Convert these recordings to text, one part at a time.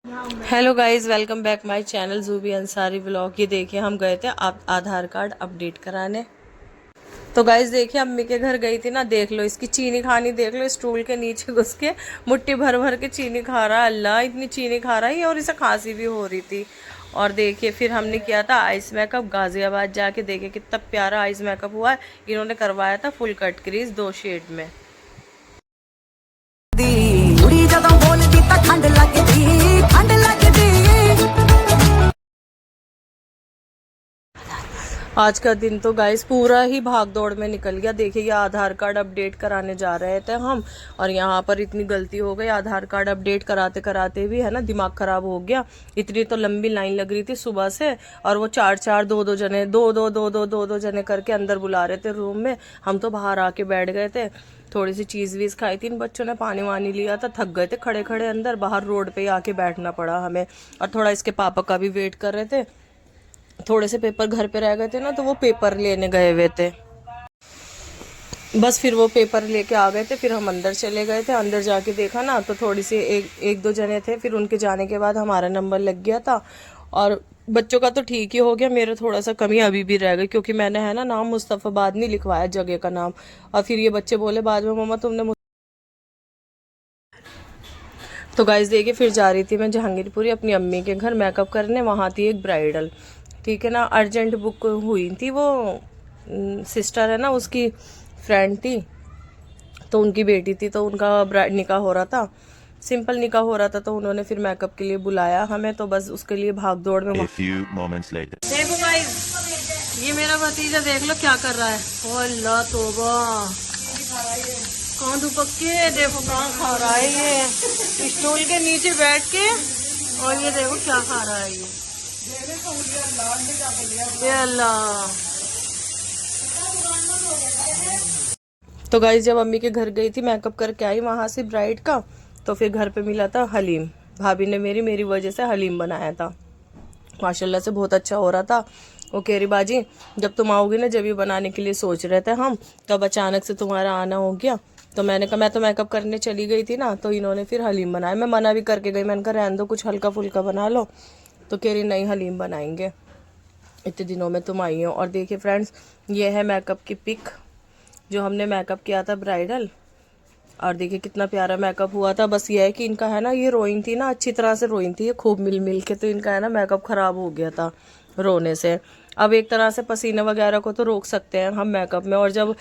Hello guys, welcome back my channel जूबी Ansari vlog. ये देखिए हम गए थे आधार कार्ड अपडेट कराने। तो गाइस देखिए अम्मी के घर गई थी ना, देख लो इसकी चीनी खानी, देख लो स्टूल के नीचे घुस के मुट्ठी भर भर के चीनी खा रहा है। अल्लाह, इतनी चीनी खा रहा है और इसे खांसी भी हो रही थी। और देखिए फिर हमने किया था आइस मेकअप गाजियाबाद जाके। देखिए कितना प्यारा आइस मेकअप हुआ है। इन्होंने करवाया था फुल कट क्रीज 2 शेड में। आज का दिन तो गाइस पूरा ही भाग दौड़ में निकल गया। देखिए ये आधार कार्ड अपडेट कराने जा रहे थे हम, और यहाँ पर इतनी गलती हो गई। आधार कार्ड अपडेट कराते कराते भी है ना दिमाग खराब हो गया। इतनी तो लंबी लाइन लग रही थी सुबह से, और वो चार चार दो दो जने दो जने करके अंदर बुला रहे थे रूम में। हम तो बाहर आके बैठ गए थे, थोड़ी सी चीज़ वीज़ खाई थी। इन बच्चों ने पानी वानी लिया था, थक गए थे खड़े खड़े अंदर। बाहर रोड पे ही आके बैठना पड़ा हमें, और थोड़ा इसके पापा का भी वेट कर रहे थे। थोड़े से पेपर घर पे रह गए थे ना, तो वो पेपर लेने गए हुए थे। बस फिर वो पेपर लेके आ गए थे, फिर हम अंदर चले गए थे। अंदर जाके देखा ना तो थोड़ी सी एक दो जने थे। फिर उनके जाने के बाद हमारा नंबर लग गया था। और बच्चों का तो ठीक ही हो गया, मेरा थोड़ा सा कमी अभी भी रह गई, क्योंकि मैंने है ना नाम मुस्तफ़ाबाद नहीं लिखवाया, जगह का नाम। और फिर ये बच्चे बोले बाद में, मम्मा तुमने। तो गाइस देखिए फिर जा रही थी मैं जहांगीरपुरी अपनी अम्मी के घर मेकअप करने। वहाँ थी एक ब्राइडल, ठीक है ना, अर्जेंट बुक हुई थी। वो सिस्टर है ना उसकी फ्रेंड थी, तो उनकी बेटी थी, तो उनका निकाह हो रहा था, सिंपल निकाह हो रहा था। तो उन्होंने फिर मेकअप के लिए बुलाया हमें, तो बस उसके लिए भाग दौड़ में। देखो गाइस ये मेरा भतीजा, देख लो क्या कर रहा है। ओ अल्लाह तौबा, कौन दुपक्के, देखो कहाँ खा रहा है ये, स्टूल के नीचे बैठ के। और ये देखो क्या खा रहा है ये अल्लाह। तो गाइस जब अम्मी के घर गई थी, मेकअप करके आई वहां से ब्राइड का, तो फिर घर पे मिला था हलीम। भाभी ने मेरी वजह से हलीम बनाया था। माशाल्लाह से बहुत अच्छा हो रहा था। वो कह रही बाजी जब तुम आओगी ना, जब ये बनाने के लिए सोच रहे थे हम, तब अचानक से तुम्हारा आना हो गया। तो मैंने कहा मैं तो मेकअप करने चली गई थी ना, तो इन्होंने फिर हलीम बनाया। मैं मना भी करके गई, मैंने कहा रहने दो, कुछ हल्का फुल्का बना लो। तो कह रही नहीं हलीम बनाएंगे, इतने दिनों में तुम आई हो। और देखिए फ्रेंड्स, ये है मेकअप की पिक जो हमने मेकअप किया था ब्राइडल। और देखिए कितना प्यारा मेकअप हुआ था। बस ये है कि इनका है ना, ये रोइंग थी ना, अच्छी तरह से रोइंग थी ये खूब मिल मिल के, तो इनका है ना मेकअप खराब हो गया था रोने से। अब एक तरह से पसीने वगैरह को तो रोक सकते हैं हम मेकअप में, और जब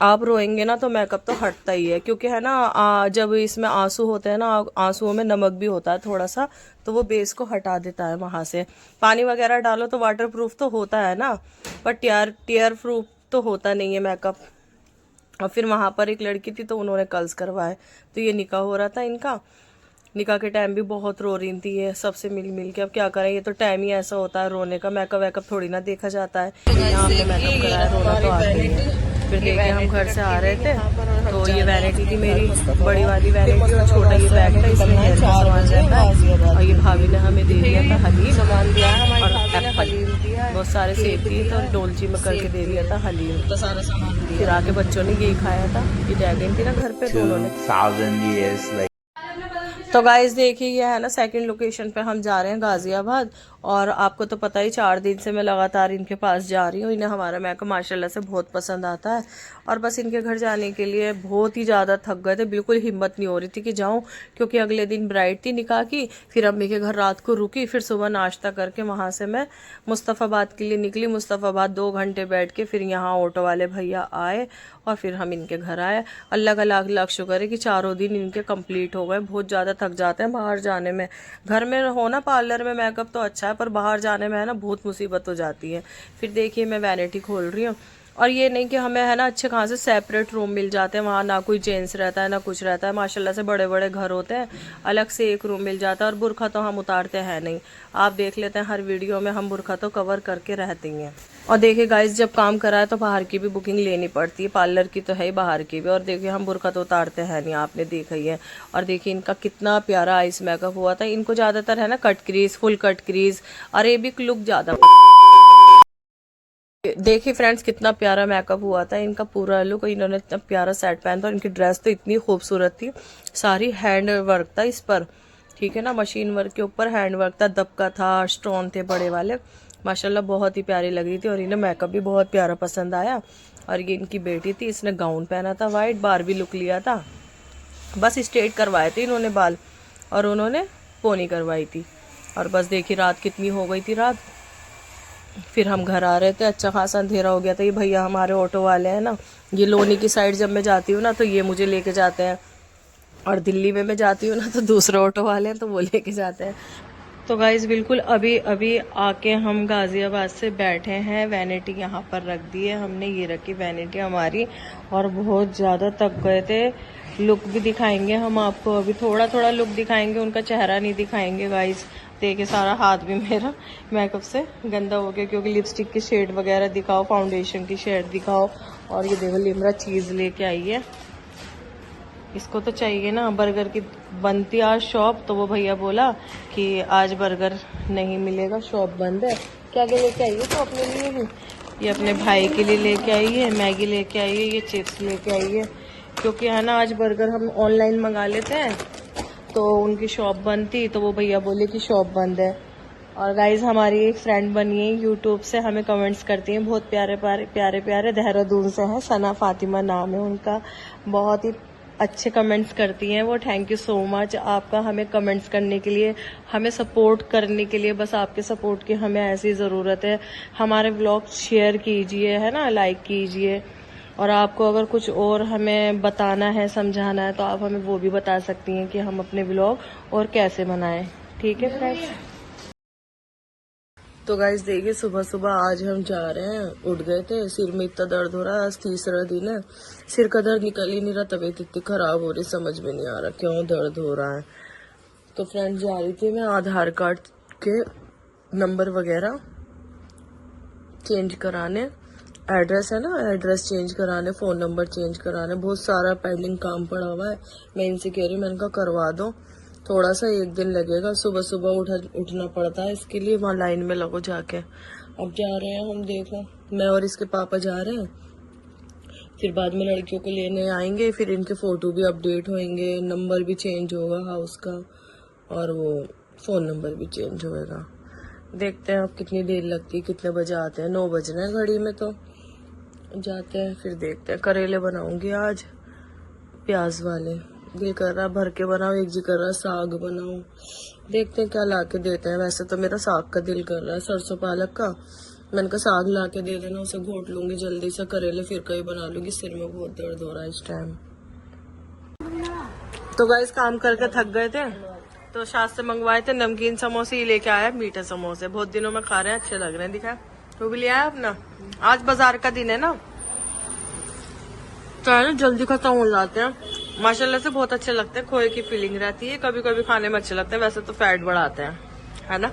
आप रोएंगे ना तो मेकअप तो हटता ही है, क्योंकि है ना जब इसमें आंसू होते हैं ना, आंसुओं में नमक भी होता है थोड़ा सा, तो वो बेस को हटा देता है वहां से। पानी वगैरह डालो तो वाटर प्रूफ तो होता है ना, पर टीयर प्रूफ तो होता नहीं है मेकअप। और फिर वहां पर एक लड़की थी, तो उन्होंने कर्ल्स करवाए। तो ये निकाह हो रहा था इनका। निकाह के टाइम भी बहुत रो रही थी ये, सबसे मिल मिल के। अब क्या करें, ये तो टाइम ही ऐसा होता है रोने का। मेकअप वेकअप थोड़ी ना देखा जाता है, यहाँ हमने मेकअप कराया, रोना तो आता ही है। फिर देखिए हम घर से आ रहे थे, तो ये वैनिटी थी मेरी, बड़ी वाली वैनिटी, और छोटा ये बैग था, इसमें हेयर का सामान रहता है। और ये भाभी ने हमें दे दिया था हलीम और एप्पल, बहुत सारे सेब दिए थे, और डोलची में करके दे दिया था हलीम। फिर आके बच्चों ने यही खाया था। ये रह गई थी ना घर पे, तो उन्होंने। तो गाइस देखिए ये है ना सेकंड लोकेशन पे हम जा रहे हैं गाजियाबाद। और आपको तो पता ही 4 दिन से मैं लगातार इनके पास जा रही हूँ। इन्हें हमारा मेकअप माशाल्लाह से बहुत पसंद आता है, और बस इनके घर जाने के लिए बहुत ही ज़्यादा थक गए थे। बिल्कुल हिम्मत नहीं हो रही थी कि जाऊँ, क्योंकि अगले दिन ब्राइड थी निकाह की। फिर अम्मी के घर रात को रुकी, फिर सुबह नाश्ता करके वहाँ से मैं मुस्तफ़ाबाद के लिए निकली। मुस्तफ़ाबाद 2 घंटे बैठ के फिर यहाँ ऑटो वाले भैया आए, और फिर हम इनके घर आए। अल्लाह का लाख लाख शुक्र है कि 4 दिन इनके कंप्लीट हो गए। बहुत ज़्यादा थक जाते हैं बाहर जाने में। घर में हो ना पार्लर में मेकअप तो अच्छा है, पर बाहर जाने में है ना बहुत मुसीबत हो जाती है। फिर देखिए मैं वैनिटी खोल रही हूँ, और ये नहीं कि हमें है ना अच्छे खासे सेपरेट रूम मिल जाते हैं वहाँ, ना कोई जेंट्स रहता है ना कुछ रहता है। माशाल्लाह से बड़े बड़े घर होते हैं, अलग से एक रूम मिल जाता है। और बुरखा तो हम उतारते हैं नहीं, आप देख लेते हैं हर वीडियो में हम बुरखा तो कवर करके रहते ही हैं। और देखिए गाइस जब काम करा है तो बाहर की भी बुकिंग लेनी पड़ती है, पार्लर की तो है ही, बाहर की भी। और देखिए हम बुरखा तो उतारते हैं नहीं, आपने देखा ही है। और देखिए इनका कितना प्यारा आइस मेकअप हुआ था। इनको ज्यादातर है ना cut crease, full cut crease, Arabic look ज्यादा। देखिए फ्रेंड्स कितना प्यारा मेकअप हुआ था इनका, पूरा लुक। इन्होंने इतना प्यारा सेट पहना था, इनकी ड्रेस तो इतनी खूबसूरत थी, सारी हैंड वर्क था इस पर, ठीक है ना। मशीन वर्क के ऊपर हैंड वर्क था, दबका था, स्टोन थे बड़े वाले, माशाल्लाह बहुत ही प्यारी लग रही थी। और इन्हें मेकअप भी बहुत प्यारा पसंद आया। और ये इनकी बेटी थी, इसने गाउन पहना था वाइट, बारबी लुक लिया था। बस स्ट्रेट करवाए थे इन्होंने बाल, और उन्होंने पोनी करवाई थी। और बस देखिए रात कितनी हो गई थी रात। फिर हम घर आ रहे थे, अच्छा खासा अंधेरा हो गया था। ये भैया हमारे ऑटो वाले हैं ना, ये लोनी की साइड जब मैं जाती हूँ ना तो ये मुझे लेके जाते हैं, और दिल्ली में मैं जाती हूँ ना तो दूसरे ऑटो वाले हैं तो वो लेके जाते हैं। तो गाइज बिल्कुल अभी अभी आके हम गाजियाबाद से बैठे हैं। वैनिटी यहाँ पर रख दी है हमने, ये रखी वैनिटी हमारी, और बहुत ज़्यादा थक गए थे। लुक भी दिखाएंगे हम आपको, अभी थोड़ा थोड़ा लुक दिखाएंगे, उनका चेहरा नहीं दिखाएंगे गाइज। देखिए सारा हाथ भी मेरा मेकअप से गंदा हो गया, क्योंकि लिपस्टिक की शेड वगैरह दिखाओ, फाउंडेशन की शेड दिखाओ। और ये देखो लिमरा चीज़ लेके आई है, इसको तो चाहिए ना। बर्गर की बनती आज शॉप, तो वो भैया बोला कि आज बर्गर नहीं मिलेगा, शॉप बंद है। क्या क्या लेके आई है तो अपने लिए भी, ये अपने भाई के लिए लेके आई है, मैगी लेके आई है, ये चिप्स लेके आई है। क्योंकि है ना आज बर्गर हम ऑनलाइन मंगा लेते हैं, तो उनकी शॉप बंद थी, तो वो भैया बोले कि शॉप बंद है। और गाइज हमारी एक फ्रेंड बनी है यूट्यूब से, हमें कमेंट्स करती हैं, बहुत प्यारे प्यारे प्यारे प्यारे, देहरादून से हैं, सना फातिमा नाम है उनका। बहुत ही अच्छे कमेंट्स करती हैं वो। थैंक यू सो मच आपका हमें कमेंट्स करने के लिए, हमें सपोर्ट करने के लिए। बस आपके सपोर्ट की हमें ऐसी ज़रूरत है। हमारे व्लॉग शेयर कीजिए, है ना, लाइक कीजिए। और आपको अगर कुछ और हमें बताना है, समझाना है, तो आप हमें वो भी बता सकती हैं कि हम अपने व्लॉग और कैसे बनाएं। ठीक है फ्रेंड्स। तो गाइस देखिए सुबह सुबह आज हम जा रहे हैं, उठ गए थे, सिर में इतना दर्द हो रहा है, आज तीसरा दिन है, सिर का दर्द निकल ही नहीं रहा, तबीयत इतनी खराब हो रही, समझ में नहीं आ रहा क्यों दर्द हो रहा है। तो फ्रेंड जा रही थी मैं आधार कार्ड के नंबर वगैरह चेंज कराने, एड्रेस है ना, एड्रेस चेंज कराने, फ़ोन नंबर चेंज कराने, बहुत सारा पेंडिंग काम पड़ा हुआ है। मैं इनसे कह रही हूँ, मैंने कहा करवा दो, थोड़ा सा एक दिन लगेगा, सुबह सुबह उठना पड़ता है इसके लिए, वहाँ लाइन में लगो जाके। अब जा रहे हैं हम, देखो मैं और इसके पापा जा रहे हैं, फिर बाद में लड़कियों को लेने आएंगे, फिर इनके फ़ोटो भी अपडेट होंगे, नंबर भी चेंज होगा हाउस का, और वो फ़ोन नंबर भी चेंज होएगा। देखते हैं अब कितनी देर लगती है, कितने बजे आते हैं। 9 बज रहे हैं घड़ी में, तो जाते हैं फिर देखते हैं। करेले बनाऊंगी आज प्याज वाले, दिल कर रहा भर के बनाओ, एक जी कर रहा साग बनाओ, देखते हैं क्या ला के देते हैं। वैसे तो मेरा साग का दिल कर रहा है, सरसों पालक का। मैंने कहा साग ला के दे देना, उसे घोट लूंगी जल्दी से, करेले फिर कहीं बना लूंगी, सिर में बहुत दर्द हो रहा है इस टाइम। तो गाइस काम करके थक गए थे, तो शायद से मंगवाए थे नमकीन समोसे, ही लेके आया मीठे समोसे, बहुत दिनों में खा रहे हैं, अच्छे लग रहे हैं। दिखा वो भी लिया है अपना, आज बाजार का दिन है ना, तो है ना जल्दी खत्म हो जाते हैं। माशाल्लाह से बहुत अच्छे लगते हैं, खोए की फीलिंग रहती है, कभी कभी खाने में अच्छे लगते हैं, वैसे तो फैट बढ़ाते हैं, है ना।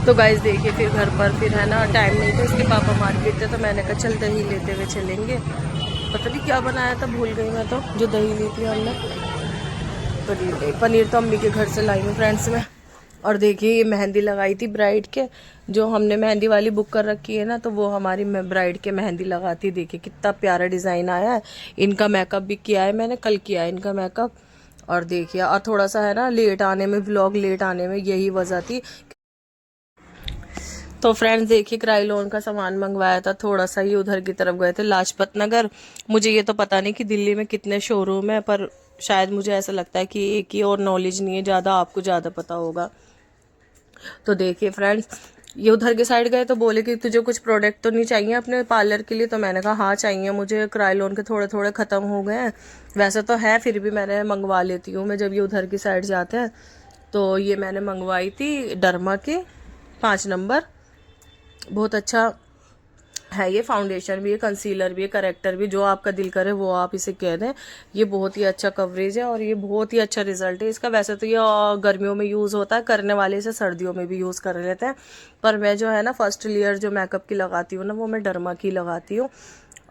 तो गाइस देखिए फिर घर पर फिर है ना टाइम नहीं था, इसके पापा मार्केट थे, तो मैंने कहा चल दही लेते हुए चलेंगे। पता नहीं क्या बनाया था, भूल गई मैं तो, जो दही ली थी हमने, पनीर तो अम्मी के घर से लाई हूँ फ्रेंड्स में। और देखिए ये मेहंदी लगाई थी ब्राइड के, जो हमने मेहंदी वाली बुक कर रखी है ना, तो वो हमारी ब्राइड के मेहंदी लगाती। देखिए कितना प्यारा डिज़ाइन आया है। इनका मेकअप भी किया है मैंने, कल किया है इनका मेकअप। और देखिए और थोड़ा सा है ना लेट आने में, व्लॉग लेट आने में यही वजह थी। तो फ्रेंड्स देखिए क्राइलोन का सामान मंगवाया था, थोड़ा सा ही उधर की तरफ गए थे, लाजपत नगर। मुझे ये तो पता नहीं कि दिल्ली में कितने शोरूम है, पर शायद मुझे ऐसा लगता है कि एक ही, और नॉलेज नहीं है ज़्यादा, आपको ज़्यादा पता होगा। तो देखिए फ्रेंड्स ये उधर के साइड गए, तो बोले कि तुझे कुछ प्रोडक्ट तो नहीं चाहिए अपने पार्लर के लिए, तो मैंने कहा हाँ चाहिए मुझे, क्राइलोन के थोड़े थोड़े ख़त्म हो गए हैं, वैसे तो है फिर भी मैंने मंगवा लेती हूँ मैं जब ये उधर की साइड जाते हैं। तो ये मैंने मंगवाई थी डर्मा के 5 नंबर, बहुत अच्छा है ये, फाउंडेशन भी है, कंसीलर भी है, करेक्टर भी, जो आपका दिल करे वो आप इसे कह दें। ये बहुत ही अच्छा कवरेज है और ये बहुत ही अच्छा रिजल्ट है इसका। वैसे तो ये गर्मियों में यूज़ होता है, करने वाले इसे सर्दियों में भी यूज़ कर लेते हैं, पर मैं जो है ना फर्स्ट लेयर जो मेकअप की लगाती हूँ ना, वो मैं डर्मा की लगाती हूँ।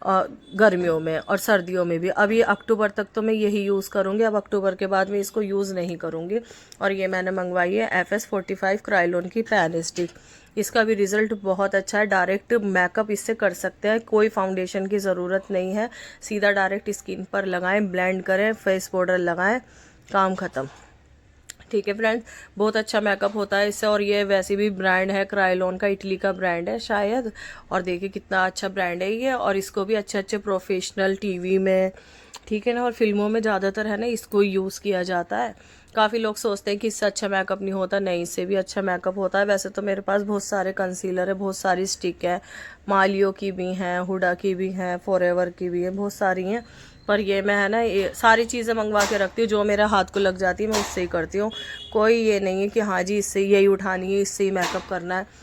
गर्मियों में और सर्दियों में भी। अभी अक्टूबर तक तो मैं यही यूज़ करूँगी, अब अक्टूबर के बाद मैं इसको यूज़ नहीं करूँगी। और ये मैंने मंगवाई है FS45 क्रायोलॉन की पैन स्टिक। इसका भी रिज़ल्ट बहुत अच्छा है, डायरेक्ट मेकअप इससे कर सकते हैं, कोई फाउंडेशन की ज़रूरत नहीं है, सीधा डायरेक्ट स्किन पर लगाएं, ब्लेंड करें, फेस पाउडर लगाएं, काम ख़त्म। ठीक है फ्रेंड्स, बहुत अच्छा मेकअप होता है इससे। और ये वैसे भी ब्रांड है क्रायोलॉन का, इटली का ब्रांड है शायद। और देखिए कितना अच्छा ब्रांड है ये, और इसको भी अच्छे अच्छे प्रोफेशनल टीवी में, ठीक है ना, और फिल्मों में ज़्यादातर है ना इसको यूज़ किया जाता है। काफ़ी लोग सोचते हैं कि इससे अच्छा मेकअप नहीं होता, नहीं, इससे भी अच्छा मेकअप होता है। वैसे तो मेरे पास बहुत सारे कंसीलर है, बहुत सारी स्टिक है, मालियो की भी हैं, हुडा की भी हैं, फॉरएवर की भी है, बहुत सारी हैं। पर ये मैं है ना ये सारी चीज़ें मंगवा के रखती हूँ, जो मेरे हाथ को लग जाती है मैं उससे ही करती हूँ। कोई ये नहीं है कि हाँ जी इससे यही उठानी है, इससे ही मेकअप करना है।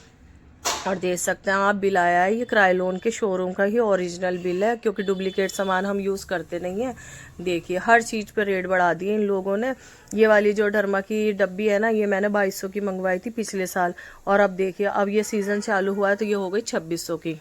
और देख सकते हैं आप, बिल आया है, ये क्रायोलॉन के शोरूम का ही ओरिजिनल बिल है, क्योंकि डुप्लीकेट सामान हम यूज़ करते नहीं हैं। देखिए हर चीज़ पे रेट बढ़ा दिए इन लोगों ने। ये वाली जो डर्मा की डब्बी है ना, ये मैंने 2200 की मंगवाई थी पिछले साल, और अब देखिए अब ये सीज़न चालू हुआ है तो ये हो गई 2600 की।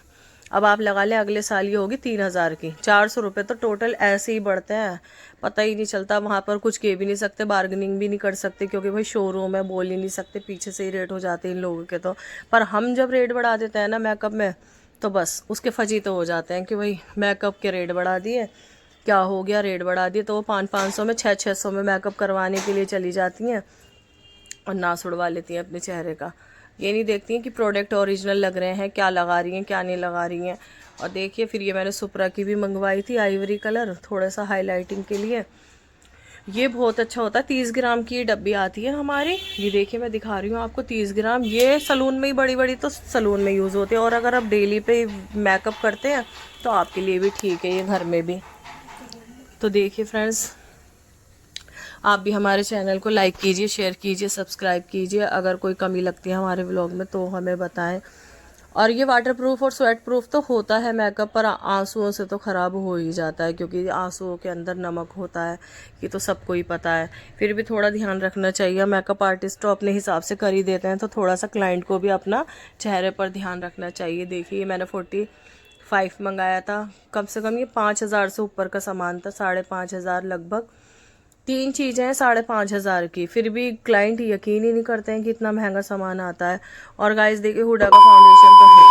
अब आप लगा लें अगले साल ये होगी 3000 की। 400 रुपये तो टोटल ऐसे ही बढ़ते हैं, पता ही नहीं चलता। वहाँ पर कुछ कह भी नहीं सकते, बार्गेनिंग भी नहीं कर सकते, क्योंकि भाई शोरूम है, बोल ही नहीं सकते, पीछे से ही रेट हो जाते हैं इन लोगों के तो। पर हम जब रेट बढ़ा देते हैं ना मेकअप में, तो बस उसके फजी तो हो जाते हैं कि भाई मेकअप के रेट बढ़ा दिए, क्या हो गया, रेट बढ़ा दिए। तो वो 500-500 में, 600-600 में मेकअप करवाने के लिए चली जाती हैं और नास उड़वा लेती हैं अपने चेहरे का। ये नहीं देखती हैं कि प्रोडक्ट ओरिजिनल लग रहे हैं, क्या लगा रही हैं क्या नहीं लगा रही हैं। और देखिए फिर ये मैंने सुप्रा की भी मंगवाई थी, आइवरी कलर, थोड़ा सा हाईलाइटिंग के लिए। ये बहुत अच्छा होता है, 30 ग्राम की डब्बी आती है हमारी। ये देखिए मैं दिखा रही हूँ आपको, 30 ग्राम। ये सलून में ही बड़ी बड़ी तो सलून में यूज़ होती है, और अगर आप डेली पे मेकअप करते हैं तो आपके लिए भी ठीक है ये, घर में भी। तो देखिए फ्रेंड्स, आप भी हमारे चैनल को लाइक कीजिए, शेयर कीजिए, सब्सक्राइब कीजिए। अगर कोई कमी लगती है हमारे व्लॉग में तो हमें बताएं। और ये वाटर प्रूफ और स्वेट प्रूफ तो होता है मेकअप, पर आंसुओं से तो ख़राब हो ही जाता है, क्योंकि आंसुओं के अंदर नमक होता है, ये तो सबको ही पता है। फिर भी थोड़ा ध्यान रखना चाहिए, मेकअप आर्टिस्ट तो अपने हिसाब से कर ही देते हैं, तो थोड़ा सा क्लाइंट को भी अपना चेहरे पर ध्यान रखना चाहिए। देखिए मैंने 45 मंगाया था, कम से कम ये 5000 से ऊपर का सामान था, 5500 लगभग। 3 चीज़ें हैं 5500 की, फिर भी क्लाइंट यकीन ही नहीं करते हैं कि इतना महंगा सामान आता है। और गाइस देखिए हुडा का फाउंडेशन तो है